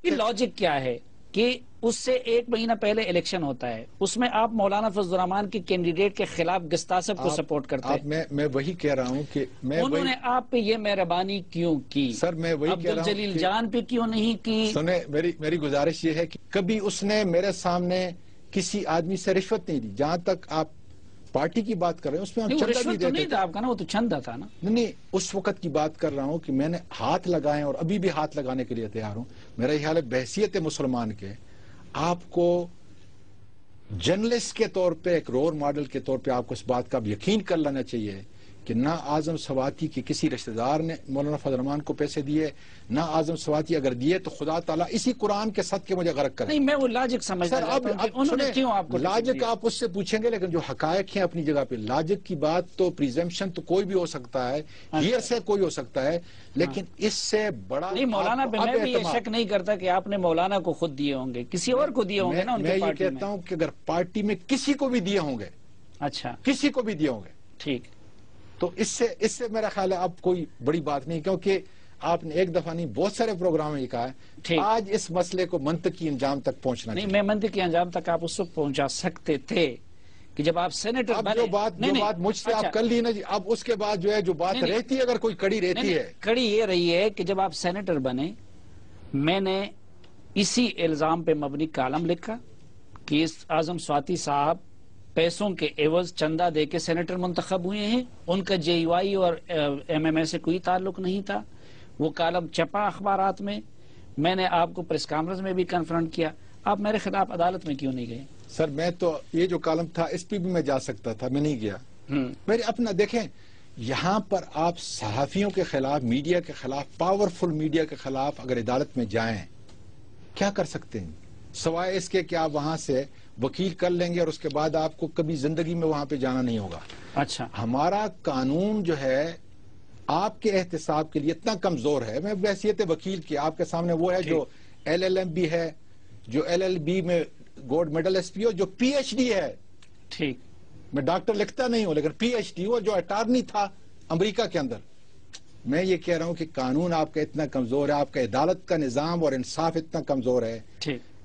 یہ لاجک کیا ہے کہ اس سے 1 مہینہ پہلے الیکشن ہوتا ہے، اس میں آپ مولانا فضل الرحمان کی کینڈیڈیٹ کے خلاف گستاصف کو سپورٹ کرتے ہیں. میں وہی کہہ رہا ہوں کہ انہوں نے آپ پہ یہ مہربانی کیوں کی؟ سر میں وہی کہہ رہا ہوں، عبدالجلیل جان پہ کیوں نہیں کی؟ سنیں، میری گزارش یہ ہے کہ کبھی اس نے میرے سامنے کسی آدمی سے رشوت نہیں دی. جہاں تک آپ پارٹی کی بات کر رہے ہیں اس میں ہم چندہ بھی دیتے تھے. آپ کا نا وہ تو چندہ تھا نا. نہیں، اس وقت کی بات کر رہا ہوں کہ میں نے ہاتھ لگائے اور ابھی بھی ہاتھ لگانے کے لیے تیار ہوں. میرا یہ حال ہے بحیثیت مسلمان کے، آپ کو جرنلسٹ کے طور پہ، ایک رول ماڈل کے طور پہ آپ کو اس بات کا یقین کر لینا چاہیے کہ نہ اعظم سواتی کے کسی رشتہ دار نے مولانا فضل الرحمان کو پیسے دیے، نہ اعظم سواتی اگر دیے تو خدا تعالیٰ اسی قرآن کے صدقے مجھے غرق کرے. نہیں میں وہ لاجک سمجھنا سر چاہتا ہوں کہ انہوں نے کیوں آپ کو لاجک آپ اس سے پوچھیں گے، لیکن جو حقائق ہیں اپنی جگہ پہ، لاجک کی بات تو پریزمپشن تو کوئی بھی ہو سکتا ہے، ہیئر سے کوئی ہو سکتا ہے، لیکن اس سے بڑا نہیں مولانا پہ میں بھی یہ شک نہیں کرتا کہ آپ نے مولانا کو خود دیے ہوں گے، کسی اور کو دیے ہوں گے نا ان میں کے یہ پارٹی میں. کہتا ہوں کہ اگر پارٹی میں کسی کو بھی دیے ہوں گے، اچھا کسی کو بھی دیے ہوں گے، ٹھیک، تو اس سے میرا خیال ہے اب کوئی بڑی بات نہیں، کیونکہ آپ نے ایک دفعہ نہیں بہت سارے پروگرام میں یہ کہا ہے آج اس مسئلے کو منطقی انجام تک پہنچنا نہیں چاہیے. میں منطقی انجام تک آپ اس وقت پہنچا سکتے تھے کہ جب آپ سینیٹر اب بنے. جو بات مجھ سے آپ کر لی نا جی، اب اس کے بعد جو ہے جو بات رہتی ہے، اگر کوئی کڑی رہتی ہے، کڑی یہ رہی ہے کہ جب آپ سینیٹر بنے میں نے اسی الزام پہ مبنی کالم لکھا کہ اس اعظم سواتی صاحب پیسوں کے عوض چندہ دے کے سینیٹر منتخب ہوئے ہیں، ان کا جے یو آئی اور ایم ایم اے سے کوئی تعلق نہیں تھا. وہ کالم چھپا اخبارات میں نے آپ کو پریس کانفرنس میں بھی کنفرنٹ کیا. آپ میرے خلاف عدالت میں کیوں نہیں گئے؟ سر میں تو یہ جو کالم تھا اس پہ بھی میں جا سکتا تھا، میں نہیں گیا. میرے اپنا دیکھیں، یہاں پر آپ صحافیوں کے خلاف، میڈیا کے خلاف، پاورفل میڈیا کے خلاف اگر عدالت میں جائیں کیا کر سکتے ہیں سوائے اس کے کہ آپ وہاں سے وکیل کر لیں گے اور اس کے بعد آپ کو کبھی زندگی میں وہاں پہ جانا نہیں ہوگا. اچھا ہمارا قانون جو ہے آپ کے احتساب کے لیے اتنا کمزور ہے. میں بحیثیت وکیل کی آپ کے سامنے وہ ہے جو LLM ہے، جو LLB میں گولڈ میڈلسٹ بھی ہو، جو PhD ہے. ٹھیک، میں ڈاکٹر لکھتا نہیں ہوں لیکن PhD ہو، جو اٹارنی تھا امریکہ کے اندر. میں یہ کہہ رہا ہوں کہ قانون آپ کا اتنا کمزور ہے، آپ کا عدالت کا نظام اور انصاف اتنا کمزور ہے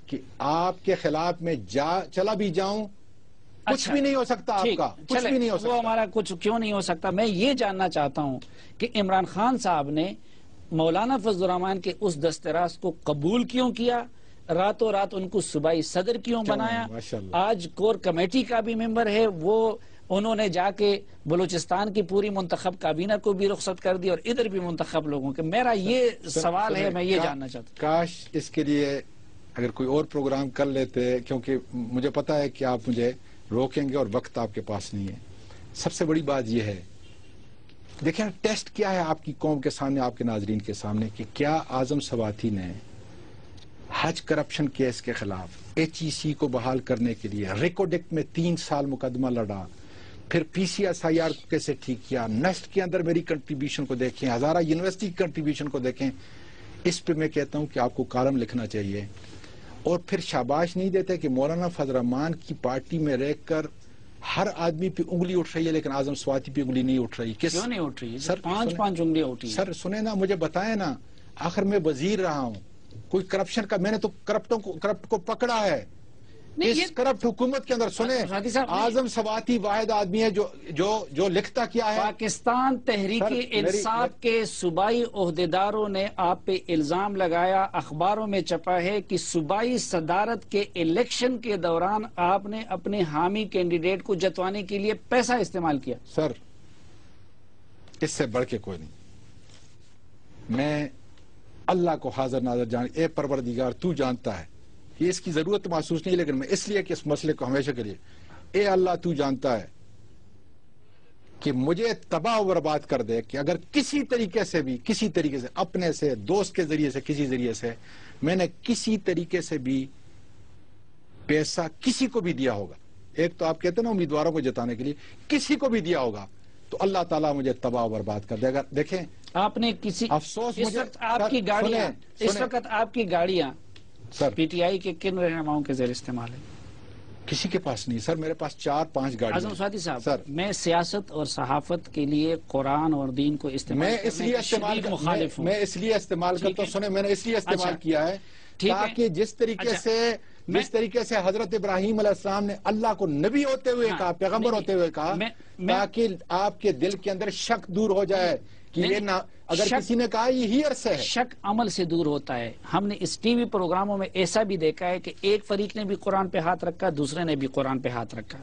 کہ آپ کے خلاف میں چلا بھی جاؤں کچھ بھی نہیں ہو سکتا. آپ کا کچھ بھی نہیں ہو سکتا. وہ ہمارا کچھ کیوں نہیں ہو سکتا؟ میں یہ جاننا چاہتا ہوں کہ عمران خان صاحب نے مولانا فضل الرحمان کے اس دستراز کو قبول کیوں کیا؟ راتوں رات ان کو صوبائی صدر کیوں بنایا؟ آج کور کمیٹی کا بھی ممبر ہے وہ، انہوں نے جا کے بلوچستان کی پوری منتخب کابینہ کو بھی رخصت کر دی اور ادھر بھی منتخب لوگوں کے. میرا یہ سوال ہے، میں یہ جاننا چاہتا ہوں. کاش اس کے لیے اگر کوئی اور پروگرام کر لیتے، کیونکہ مجھے پتا ہے کہ آپ مجھے روکیں گے اور وقت آپ کے پاس نہیں ہے. سب سے بڑی بات یہ ہے، دیکھیں ٹیسٹ کیا ہے آپ کی قوم کے سامنے، آپ کے ناظرین کے سامنے، کہ کیا اعظم سواتی نے حج کرپشن کیس کے خلاف HEC کو بحال کرنے کے لیے ریکوڈکٹ میں 3 سال مقدمہ لڑا، پھر PCSIR کو کیسے ٹھیک کیا، نیسٹ کے اندر میری کنٹریبیوشن کو دیکھیں، ہزارہ یونیورسٹی کی کنٹریبیوشن کو دیکھیں. اس پہ میں کہتا ہوں کہ آپ کو کالم لکھنا چاہیے. اور پھر شاباش نہیں دیتے کہ مولانا فضل الرحمان کی پارٹی میں رہ کر ہر آدمی پہ انگلی اٹھ رہی ہے لیکن اعظم سواتی پہ انگلی نہیں اٹھ رہی. کیوں نہیں اٹھ رہی ہے؟ سر 5 انگلیاں اٹھی. سر سنیں نا، مجھے بتائیں نا، آخر میں وزیر رہا ہوں، کوئی کرپشن کا میں نے تو کرپٹ کو پکڑا ہے اس کرپٹ حکومت کے اندر. سنیں، اعظم سواتی واحد آدمی ہے جو لکھتا کیا ہے. پاکستان تحریک انصاف کے صوبائی عہدیداروں نے آپ پہ الزام لگایا، اخباروں میں چھپا ہے کہ صوبائی صدارت کے الیکشن کے دوران آپ نے اپنے حامی کینڈیڈیٹ کو جتوانے کے لیے پیسہ استعمال کیا. سر اس سے بڑھ کے کوئی نہیں. میں اللہ کو حاضر ناظر جان، اے پروردگار تو جانتا ہے، یہ اس کی ضرورت محسوس نہیں، لیکن میں اس لیے کہ اس مسئلے کو ہمیشہ کے لیے، اے اللہ تو جانتا ہے کہ مجھے تباہ و برباد کر دے کہ اگر کسی طریقے سے اپنے سے، دوست کے ذریعے سے، کسی ذریعے سے میں نے کسی طریقے سے بھی پیسہ کسی کو بھی دیا ہوگا، ایک تو آپ کہتے ہیں نا امیدواروں کو جتانے کے لیے، کسی کو بھی دیا ہوگا تو اللہ تعالیٰ مجھے تباہ و برباد کر دے گا. دیکھیں آپ نے کسی افسوس، اس وقت آپ کی گاڑیاں سر PTI کے کن رہنماؤں کے زیر استعمال ہے؟ کسی کے پاس نہیں. سر میرے پاس 4-5 گاڑی. اعظم سواتی صاحب، میں سیاست اور صحافت کے لیے قرآن اور دین کو استعمال مخالف ہوں. میں اس لیے استعمال کرتا ہوں. سنیں، میں نے اس لیے استعمال کیا ہے تاکہ جس طریقے سے حضرت ابراہیم علیہ السلام نے اللہ کو نبی ہوتے ہوئے کہا، پیغمبر ہوتے ہوئے کہا، تاکہ آپ کے دل کے اندر شک دور ہو جائے کہ یہ نہ، اگر کسی نے کہا یہ ہیئر سے ہے. شک عمل سے دور ہوتا ہے. ہم نے اس ٹی وی پروگراموں میں ایسا بھی دیکھا ہے کہ ایک فریق نے بھی قرآن پہ ہاتھ رکھا، دوسرے نے بھی قرآن پہ ہاتھ رکھا.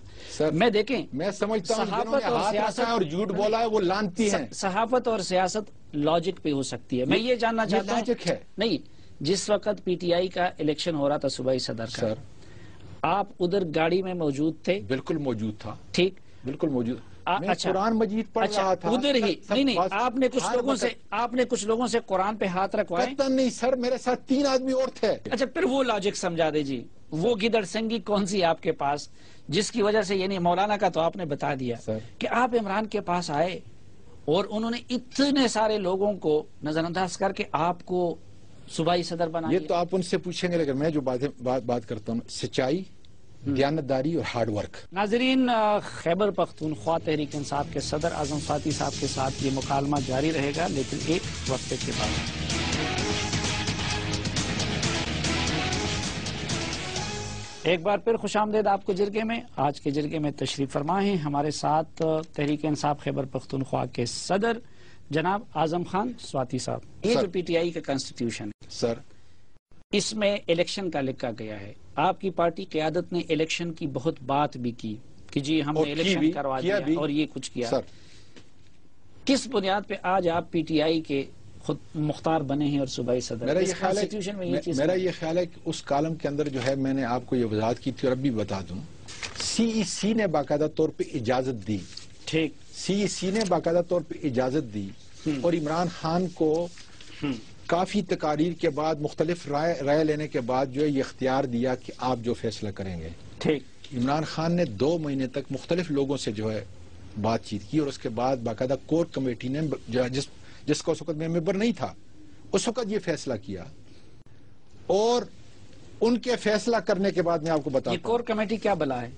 میں دیکھیں، میں سمجھتا ہوں جنہوں نے ہاتھ رکھا ہے اور جھوٹ بولا ہے وہ لانتی ہیں. صحافت اور سیاست لاجک پہ ہو سکتی ہے. میں یہ جاننا چاہتا ہوں، لاجک ہے نہیں، جس وقت PTI کا الیکشن ہو رہا تھا صوبائی صدر کا، آپ ادھر گاڑی میں موجود تھے؟ بالکل موجود تھا. ٹھیک، بالکل موجود. میں قرآن مجید پڑھ رہا تھا ادھر ہی نہیں آپ نے کچھ لوگوں سے قرآن پہ ہاتھ رکھوائے؟ قطعاً نہیں سر، میرے ساتھ 3 آدمی اور تھے. اچھا پھر وہ لاجک سمجھا دے جی، وہ گدڑ سنگی کون سی آپ کے پاس جس کی وجہ سے، یعنی مولانا کا تو آپ نے بتا دیا کہ آپ عمران کے پاس آئے اور انہوں نے اتنے سارے لوگوں کو نظر انداز کر کے آپ کو صوبائی صدر بنا دیا. یہ تو آپ ان سے پوچھیں گے، لیکن میں جو بات کرتا ہوں، سچائی، دیانتداری اور ہارڈ ورک. ناظرین، خیبر پختونخوا تحریک انصاف کے صدر اعظم سواتی صاحب کے ساتھ یہ مکالمہ جاری رہے گا، لیکن ایک وقفے کے بعد. ایک بار پھر خوش آمدید آپ کو جرگے میں. آج کے جرگے میں تشریف فرما ہیں ہمارے ساتھ تحریک انصاف خیبر پختونخوا کے صدر جناب اعظم خان سواتی صاحب. یہ جو پی ٹی آئی کا کانسٹیٹیوشن ہے سر، اس میں الیکشن کا لکھا گیا ہے. آپ کی پارٹی قیادت نے الیکشن کی بہت بات بھی کی کہ جی ہم نے الیکشن کروا دیا اور یہ کچھ کیا. کس بنیاد پہ آج آپ پی ٹی آئی کے خود مختار بنے ہیں اور صوبائی صدر؟ میرا یہ خیال ہے کہ اس کالم کے اندر جو ہے میں نے آپ کو یہ وضاحت کی تھی اور اب بھی بتا دوں، سی ای سی نے باقاعدہ طور پہ اجازت دی. ٹھیک، سی ای سی نے باقاعدہ طور پہ اجازت دی اور عمران خان کو کافی تقاریر کے بعد، مختلف رائے لینے کے بعد جو ہے یہ اختیار دیا کہ آپ جو فیصلہ کریں گے. ٹھیک. عمران خان نے 2 مہینے تک مختلف لوگوں سے جو ہے بات چیت کی اور اس کے بعد باقاعدہ کور کمیٹی نے جس کا اس وقت میں ممبر نہیں تھا، اس وقت یہ فیصلہ کیا اور ان کے فیصلہ کرنے کے بعد میں آپ کو بتاتا ہوں. یہ کور کمیٹی کیا بلا ہے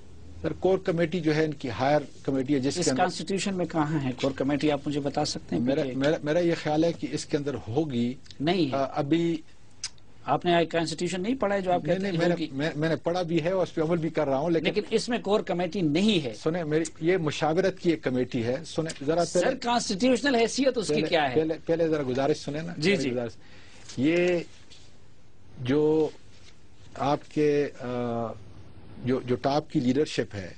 سر؟ کور کمیٹی جو ہے ان کی ہائر کمیٹی ہے جس کے اندر کانسٹیٹیوشن میں کہاں ہے کور کمیٹی؟ آپ مجھے بتا سکتے ہیں؟ میرا یہ خیال ہے کہ اس کے اندر ہوگی. نہیں ہے ابھی آپ نے کانسٹیٹیوشن نہیں پڑھا ہے جو آپ کہتے ہیں؟ میں نے پڑھا بھی ہے اور اس پہ عمل بھی کر رہا ہوں، لیکن اس میں کور کمیٹی نہیں ہے. سنیں، میری یہ مشاورت کی ایک کمیٹی ہے. سنیں ذرا، سر کانسٹیٹیوشنل حیثیت اس کی کیا ہے؟ پہلے ذرا گزارش سنیں نا. جی جی. یہ جو آپ کے جو ٹاپ کی لیڈرشپ ہے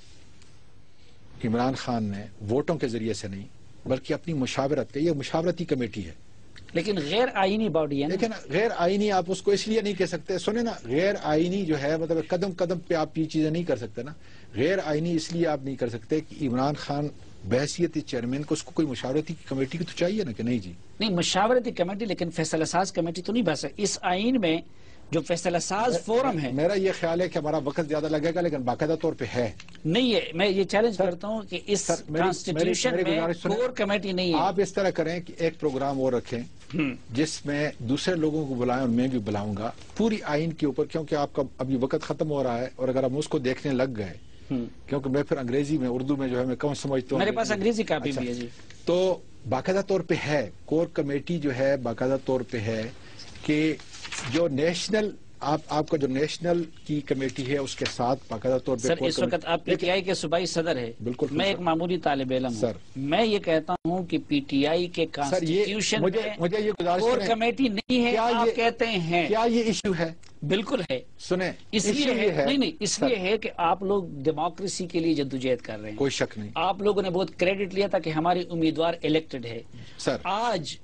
عمران خان نے ووٹوں کے ذریعے سے نہیں بلکہ اپنی مشاورت کا، یہ مشاورتی کمیٹی ہے لیکن غیر آئینی باڈی ہے. لیکن غیر آئینی آپ اس کو اس لیے نہیں کہہ سکتے. سنیں نا، غیر آئینی جو ہے مطلب قدم قدم پہ آپ یہ چیزیں نہیں کر سکتے نا. غیر آئینی اس لیے آپ نہیں کر سکتے کہ عمران خان بحیثیت چیئرمین کو اس کو کوئی مشاورتی کمیٹی کی تو چاہیے نا کہ نہیں جی؟ نہیں، مشاورتی کمیٹی لیکن فیصلہ ساز کمیٹی تو نہیں بس ہے. اس آئین میں جو فیصلہ ساز فورم ہے، میرا یہ خیال ہے کہ ہمارا وقت زیادہ لگے گا لیکن باقاعدہ طور پہ ہے نہیں ہے. میں یہ چیلنج کرتا ہوں کہ اس کانسٹیٹیوشن میں کور کمیٹی نہیں ہے. آپ اس طرح کریں کہ ایک پروگرام اور رکھیں جس میں دوسرے لوگوں کو بلائیں اور میں بھی بلاؤں گا پوری آئین کے اوپر، کیونکہ آپ کا ابھی وقت ختم ہو رہا ہے اور اگر ہم اس کو دیکھنے لگ گئے، کیونکہ میں پھر انگریزی میں، اردو میں جو ہے میں کم سمجھتا ہوں. میرے پاس انگریزی کاپی بھی ہے جی. تو باقاعدہ طور پہ ہے کور کمیٹی جو ہے باقاعدہ طور پہ ہے کہ جو نیشنل آپ کا جو نیشنل کی کمیٹی ہے اس کے ساتھ باقاعدہ طور پہ. سر اس وقت آپ پی ٹی آئی کے صوبائی صدر ہے. بالکل. میں ایک معمولی طالب علم ہوں. میں یہ کہتا ہوں کہ پی ٹی آئی کے کانسٹیٹیوشن میں کور کمیٹی نہیں ہے. آپ کہتے ہیں کیا یہ ایشو ہے؟ بالکل ہے. سنیں، اس لیے ہے نہیں اس لیے ہے کہ آپ لوگ ڈیموکریسی کے لیے جدوجہد کر رہے ہیں. کوئی شک نہیں. آپ لوگوں نے بہت کریڈٹ لیا تھا کہ ہماری امیدوار الیکٹڈ ہے. سر آج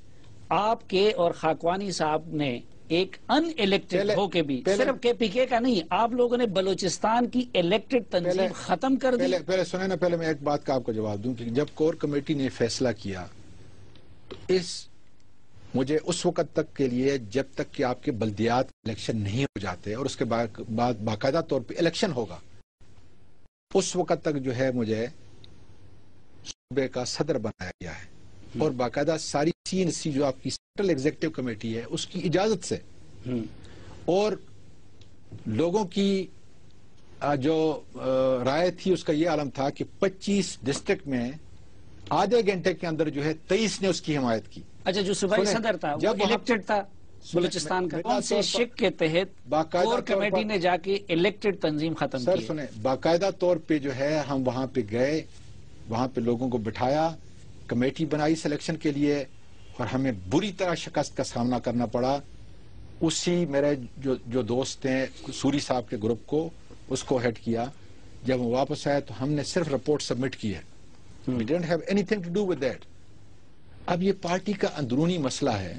آپ کے اور خاکوانی صاحب نے ایک ان الیکٹڈ ہو کے بھی، صرف کے پی کے کا نہیں، آپ لوگوں نے بلوچستان کی الیکٹڈ تنظیم ختم کر دی. پہلے سنیں نا، پہلے میں ایک بات کا آپ کو جواب دوں کہ جب کور کمیٹی نے فیصلہ کیا تو مجھے اس وقت تک کے لیے جب تک کہ آپ کے بلدیات الیکشن نہیں ہو جاتے اور اس کے بعد باقاعدہ طور پہ الیکشن ہوگا، اس وقت تک جو ہے مجھے صوبے کا صدر بنایا گیا ہے اور باقاعدہ ساری سی این سی جو آپ کی سینٹرل ایگزیکٹو کمیٹی ہے اس کی اجازت سے اور لوگوں کی جو رائے تھی اس کا یہ عالم تھا کہ 25 ڈسٹرکٹ میں آدھے گھنٹے کے اندر جو ہے 23 نے اس کی حمایت کی. اچھا، جو صوبائی صدر تھا وہ الیکٹڈ تھا بلوچستان کا، کون سے شک کے تحت کور کمیٹی نے جا کے الیکٹڈ تنظیم ختم کی؟ سر سنیں، باقاعدہ طور پہ جو ہے ہم وہاں پہ گئے، وہاں پہ لوگوں کو بٹھایا، کمیٹی بنائی سلیکشن کے لیے اور ہمیں بری طرح شکست کا سامنا کرنا پڑا. اسی میرے جو دوست ہیں سوری صاحب کے گروپ کو اس کو ہیڈ کیا. جب وہ واپس آئے تو ہم نے صرف رپورٹ سبمٹ کی ہے. We didn't have anything to do with that. اب یہ پارٹی کا اندرونی مسئلہ ہے،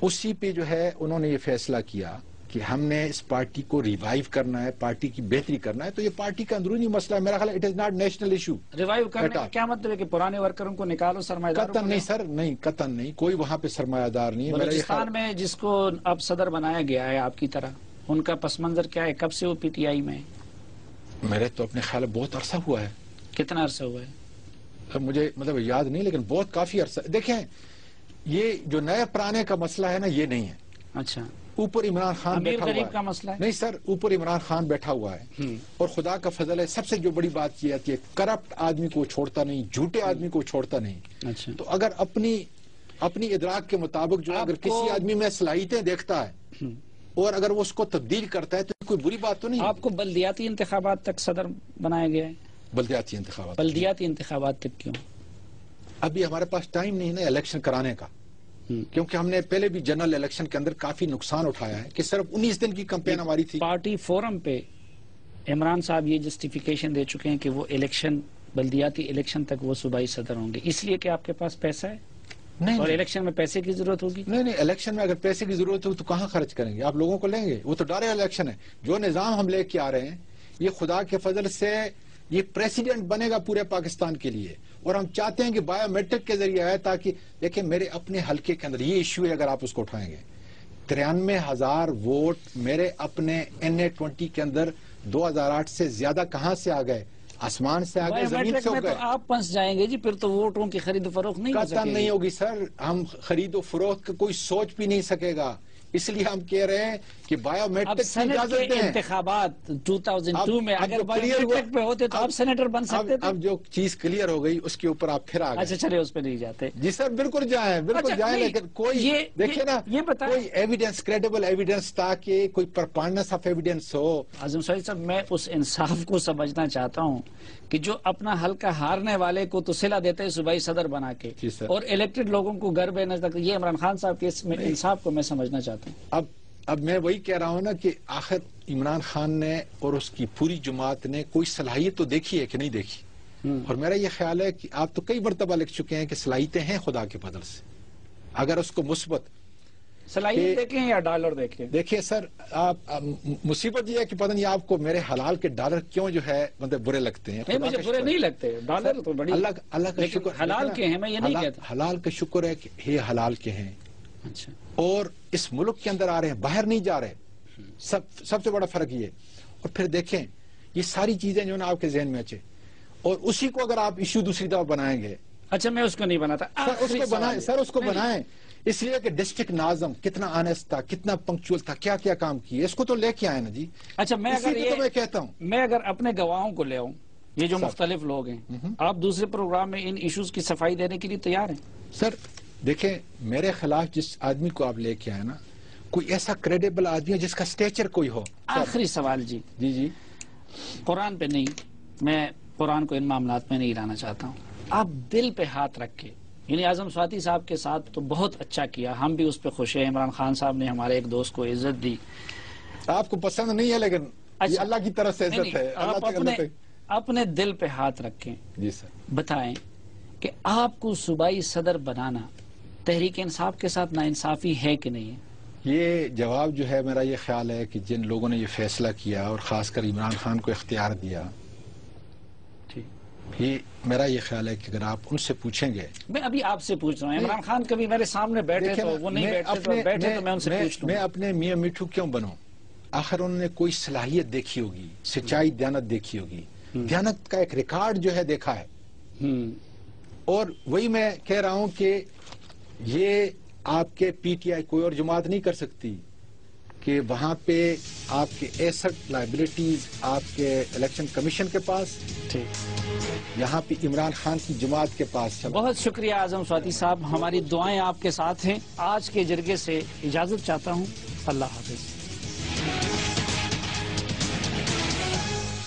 اسی پہ جو ہے انہوں نے یہ فیصلہ کیا کہ ہم نے اس پارٹی کو ریوائیو کرنا ہے، پارٹی کی بہتری کرنا ہے، تو یہ پارٹی کا اندرونی مسئلہ ہے. میرا خیال ہے it is not national issue. Revive کرنے کا کیا مطلب ہے کہ پرانے ورکروں کو نکالو، سرمایہ داروں کو قطن نہیں سر، نہیں قطن نہیں، کوئی وہاں پہ سرمایہ دار نہیں ہے. بلوچستان میں جس کو اب صدر بنایا گیا ہے آپ کی طرح، ان کا پس منظر کیا ہے؟ کب سے وہ پی ٹی آئی میں؟ میرے تو اپنے خیال بہت عرصہ ہوا ہے. کتنا عرصہ ہوا ہے؟ اب مجھے مطلب یاد نہیں، لیکن بہت کافی عرصہ. دیکھیں یہ جو نئے پرانے کا مسئلہ ہے نا، یہ نہیں ہے. اچھا، اوپر عمران خان امیر بیٹھا ہوا غریب ہے. کا مسئلہ ہے؟ نہیں سر، اوپر عمران خان بیٹھا ہوا ہے اور خدا کا فضل ہے. سب سے جو بڑی بات یہ آتی ہے، کرپٹ آدمی کو چھوڑتا نہیں، جھوٹے آدمی کو چھوڑتا نہیں. اچھا، تو اگر اپنی ادراک کے مطابق جو اگر کسی آدمی میں صلاحیتیں دیکھتا ہے اور اگر وہ اس کو تبدیل کرتا ہے تو کوئی بری بات تو نہیں. آپ کو بلدیاتی انتخابات تک صدر بنایا گیا ہے؟ بلدیاتی انتخابات، بلدیاتی انتخابات تک کیوں؟ ابھی ہمارے پاس ٹائم نہیں ہے نا الیکشن کرانے کا، کیونکہ ہم نے پہلے بھی جنرل الیکشن کے اندر کافی نقصان اٹھایا ہے کہ صرف 19 دن کی کمپین ہماری تھی. پارٹی فورم پہ عمران صاحب یہ جسٹیفیکیشن دے چکے ہیں کہ وہ الیکشن، بلدیاتی الیکشن تک وہ صوبائی صدر ہوں گے، اس لیے کہ آپ کے پاس پیسہ ہے اور الیکشن میں پیسے کی ضرورت ہوگی. نہیں، الیکشن میں اگر پیسے کی ضرورت ہو تو کہاں خرچ کریں گے؟ آپ لوگوں کو لیں گے؟ وہ تو ڈائریکٹ الیکشن ہے. جو نظام ہم لے کے آ رہے ہیں یہ خدا کے فضل سے یہ پریسیڈنٹ بنے گا پورے پاکستان کے لیے، اور ہم چاہتے ہیں کہ بایو میٹرک کے ذریعے آئے، تاکہ دیکھیں میرے اپنے حلقے کے اندر یہ ایشو ہے. اگر آپ اس کو اٹھائیں گے 93,000 ووٹ میرے اپنے NA20 کے اندر 2008 سے زیادہ کہاں سے آ گئے؟ آسمان سے آ گئے، زمین سے ہو گئے. تو آپ پھنس جائیں گے جی، پھر تو ووٹوں کی خرید و فروخت نہیں ہو سکے قطعاً نہیں ہوگی سر. ہم خرید و فروخت کا کوئی سوچ بھی نہیں سکے گا. اس لیے ہم کہہ رہے ہیں کہ بایو میٹرک کی اجازت دیں. انتخابات 2002 میں اگر بایو میٹرک پہ ہوتے تو آپ سینیٹر بن سکتے تھے. اب جو چیز کلیئر ہو گئی اس کے اوپر آپ پھر آ گئے. اچھا چلے، اس پہ نہیں جاتے. جی سر، بالکل جائیں، بالکل جائیں، لیکن کوئی دیکھیں نا، کوئی ایویڈنس، کریڈیبل ایویڈنس، تاکہ کوئی پرپاننس آف ایویڈنس ہو. اعظم سعید صاحب، میں اس انصاف کو سمجھنا چاہتا ہوں کہ جو اپنا حلقہ ہارنے والے کو تو صلہ دیتے ہیں صوبائی صدر بنا کے، اور الیکٹڈ لوگوں کو گھر بھیجنے تک، یہ عمران خان صاحب کے انصاف کو میں سمجھنا چاہتا ہوں. اب میں وہی کہہ رہا ہوں نا کہ آخر عمران خان نے اور اس کی پوری جماعت نے کوئی صلاحیت تو دیکھی ہے کہ نہیں دیکھی؟ اور میرا یہ خیال ہے کہ آپ تو کئی مرتبہ لکھ چکے ہیں کہ صلاحیتیں ہیں خدا کے فضل سے. اگر اس کو مثبت صلاحیت دیکھیں یا ڈالر دیکھیں؟ دیکھیں سر، آپ مصیبت یہ ہے کہ پتہ نہیں آپ کو میرے حلال کے ڈالر کیوں جو ہے مطلب برے لگتے ہیں. نہیں، مجھے برے نہیں لگتے ڈالر تو بڑی، اللہ کا شکر حلال کے ہیں، میں یہ نہیں کہتا. حلال کا شکر ہے کہ یہ حلال کے ہیں. اچھا، اور اس ملک کے اندر آ رہے ہیں، باہر نہیں جا رہے. سب سے بڑا فرق یہ. اور پھر دیکھیں یہ ساری چیزیں جو نا آپ کے ذہن میں اچھے، اور اسی کو اگر آپ ایشو دوسری دفعہ بنائیں گے. اچھا، میں اس کو نہیں بناتا. سر اس کو بنائیں، اس لیے کہ ڈسٹرکٹ ناظم کتنا آنےسٹ تھا، کتنا پنکچوئل تھا، کیا کیا کام کیے، اس کو تو لے کے آئے نا جی. اچھا، میں کہتا ہوں، میں اگر اپنے گواہوں کو لے آؤں، یہ جو مختلف لوگ ہیں، آپ دوسرے پروگرام میں ان ایشوز کی صفائی دینے کے لیے تیار ہیں؟ سر دیکھیں، میرے خلاف جس آدمی کو آپ لے کے آئے نا، کوئی ایسا کریڈیبل آدمی ہے جس کا سٹیچر کوئی ہو. آخری سوال جی. جی قرآن پہ نہیں، میں قرآن کو ان معاملات میں نہیں لانا چاہتا ہوں. آپ دل پہ ہاتھ رکھ کے، یعنی اعظم سواتی صاحب کے ساتھ تو بہت اچھا کیا، ہم بھی اس پہ خوش ہیں. عمران خان صاحب نے ہمارے ایک دوست کو عزت دی. آپ کو پسند نہیں ہے لیکن یہ اللہ کی طرف سے عزت ہے. آپ اپنے دل پہ ہاتھ رکھیں. جی سر، بتائیں کہ آپ کو صوبائی صدر بنانا تحریک انصاف کے ساتھ ناانصافی ہے کہ نہیں ہے؟ یہ جواب جو ہے میرا یہ خیال ہے کہ جن لوگوں نے یہ فیصلہ کیا اور خاص کر عمران خان کو اختیار دیا، یہ میرا یہ خیال ہے کہ اگر آپ ان سے پوچھیں گے. میں ابھی آپ سے پوچھ رہا ہوں، عمران خان کبھی میرے سامنے بیٹھے تو وہ نہیں بیٹھے تو میں ان سے پوچھ لوں. میں اپنے میاں میٹھو کیوں بنوں؟ آخر انہوں نے کوئی صلاحیت دیکھی ہوگی، سچائی، دیانت دیکھی ہوگی. دیانت کا ایک ریکارڈ جو ہے دیکھا ہے. اور وہی میں کہہ رہا ہوں کہ یہ آپ کے پی ٹی آئی کوئی اور جماعت نہیں کر سکتی کہ وہاں پہ آپ کے ایسٹ لائبلٹیز آپ کے الیکشن کمیشن کے پاس، یہاں پہ عمران خان کی جماعت کے پاس. بہت شکریہ اعظم سواتی صاحب، ہماری دعائیں آپ کے ساتھ ہیں. آج کے جرگے سے اجازت چاہتا ہوں. اللہ حافظ.